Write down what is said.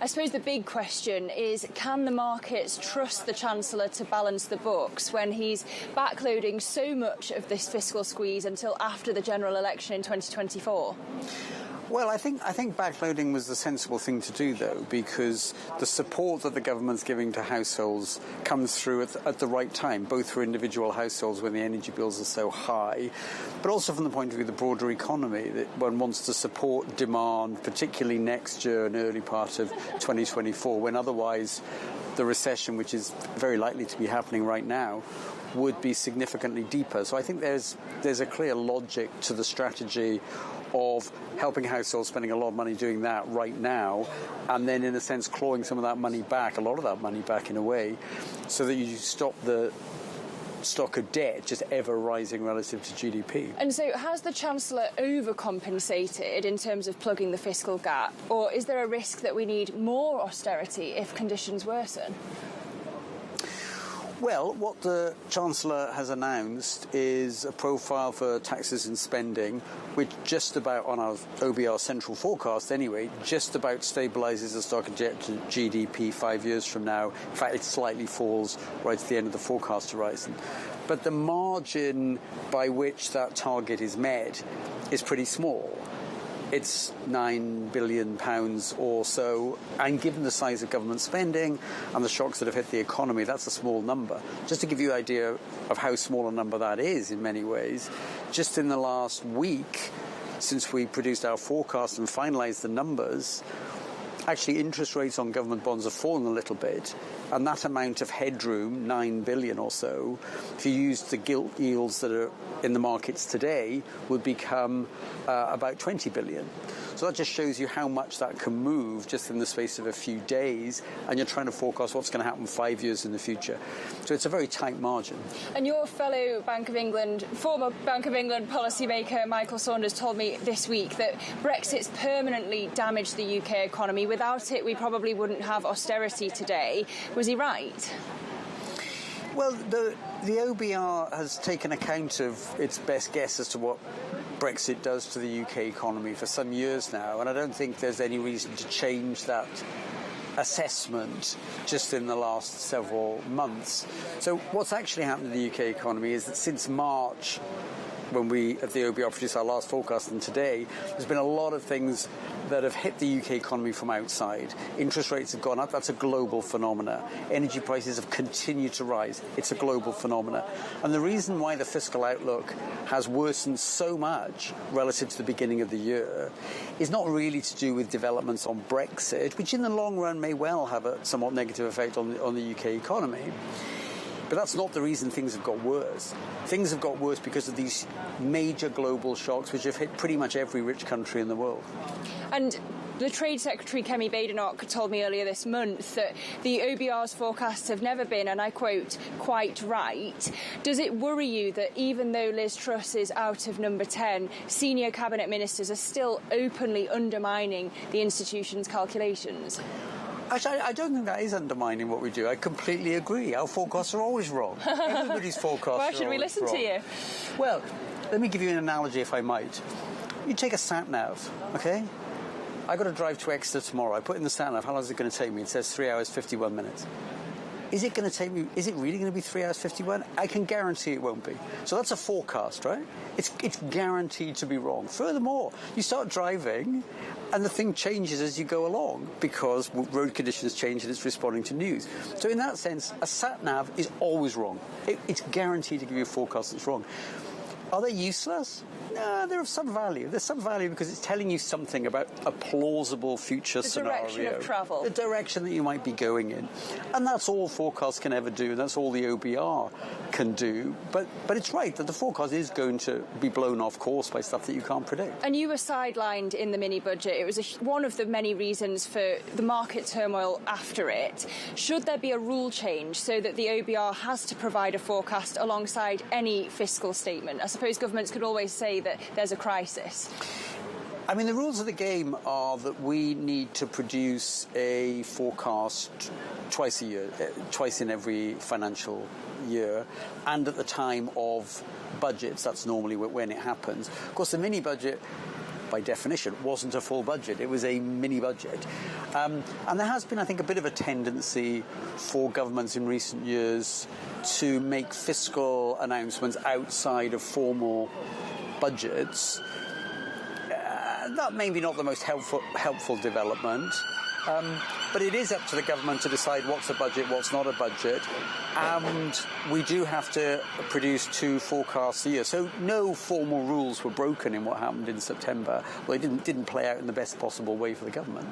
I suppose the big question is, can the markets trust the Chancellor to balance the books when he's backloading so much of this fiscal squeeze until after the general election in 2024? Well, I think backloading was the sensible thing to do, though, because the support that the government's giving to households comes through at the right time, both for individual households when the energy bills are so high, but also from the point of view of the broader economy, that one wants to support demand, particularly next year and early part of 2024, when otherwise the recession, which is very likely to be happening right now, would be significantly deeper. So I think there's a clear logic to the strategy of helping households spending a lot of money doing that right now, and then in a sense clawing some of that money back, a lot of that money back in a way, so that you stop the stock of debt just ever rising relative to GDP. And so has the Chancellor overcompensated in terms of plugging the fiscal gap, or is there a risk that we need more austerity if conditions worsen? Well, what the Chancellor has announced is a profile for taxes and spending, which just about, on our OBR central forecast anyway, just about stabilises the stock of debt to GDP 5 years from now. In fact, it slightly falls right at the end of the forecast horizon. But the margin by which that target is met is pretty small. It's £9 billion or so, and given the size of government spending and the shocks that have hit the economy, that's a small number. Just to give you an idea of how small a number that is in many ways, just in the last week, since we produced our forecast and finalised the numbers, actually interest rates on government bonds have fallen a little bit, and that amount of headroom, 9 billion or so, if you use the gilt yields that are in the markets today, would become about 20 billion. So that just shows you how much that can move just in the space of a few days, and you're trying to forecast what's going to happen 5 years in the future. So it's a very tight margin. And your fellow former Bank of England policymaker Michael Saunders told me this week that Brexit's permanently damaged the UK economy. Without it, we probably wouldn't have austerity today. Was he right? Well, the OBR has taken account of its best guess as to what Brexit does to the UK economy for some years now, and I don't think there's any reason to change that assessment just in the last several months. So what's actually happened to the UK economy is that since March, when we at the OBR produced our last forecast, and today, there's been a lot of things that have hit the UK economy from outside. Interest rates have gone up. That's a global phenomena. Energy prices have continued to rise. It's a global phenomena. And the reason why the fiscal outlook has worsened so much relative to the beginning of the year is not really to do with developments on Brexit, which in the long run may well have a somewhat negative effect on the UK economy. But that's not the reason things have got worse. Things have got worse because of these major global shocks which have hit pretty much every rich country in the world. And the Trade Secretary, Kemi Badenoch, told me earlier this month that the OBR's forecasts have never been, and I quote, quite right. Does it worry you that even though Liz Truss is out of number 10, senior cabinet ministers are still openly undermining the institution's calculations? Actually, I don't think that is undermining what we do. I completely agree. Our forecasts are always wrong. Everybody's forecasts are always wrong. Why should we listen to you? Well, let me give you an analogy, if I might. You take a sat-nav, OK? I've got to drive to Exeter tomorrow. I put in the sat-nav, how long is it going to take me? It says 3 hours, 51 minutes. Is it going to take me, is it really going to be 3 hours, 51? I can guarantee it won't be. So that's a forecast, right? It's guaranteed to be wrong. Furthermore, you start driving and the thing changes as you go along because road conditions change and it's responding to news. So in that sense, a sat-nav is always wrong. It's guaranteed to give you a forecast that's wrong. Are they useless? No, they're of some value. There's some value because it's telling you something about a plausible future scenario. The direction of travel. The direction that you might be going in. And that's all forecasts can ever do, and that's all the OBR can do. But it's right that the forecast is going to be blown off course by stuff that you can't predict. And you were sidelined in the mini-budget. It was one of the many reasons for the market turmoil after it. Should there be a rule change so that the OBR has to provide a forecast alongside any fiscal statement? I suppose governments could always say that there's a crisis. I mean, the rules of the game are that we need to produce a forecast twice a year, twice in every financial year, and at the time of budgets. That's normally when it happens. Of course, the mini-budget, by definition, wasn't a full budget. It was a mini budget. And there has been, I think, a bit of a tendency for governments in recent years to make fiscal announcements outside of formal budgets. That may be not the most helpful development. But it is up to the government to decide what's a budget, what's not a budget, and we do have to produce 2 forecasts a year. So no formal rules were broken in what happened in September. Well, it didn't play out in the best possible way for the government.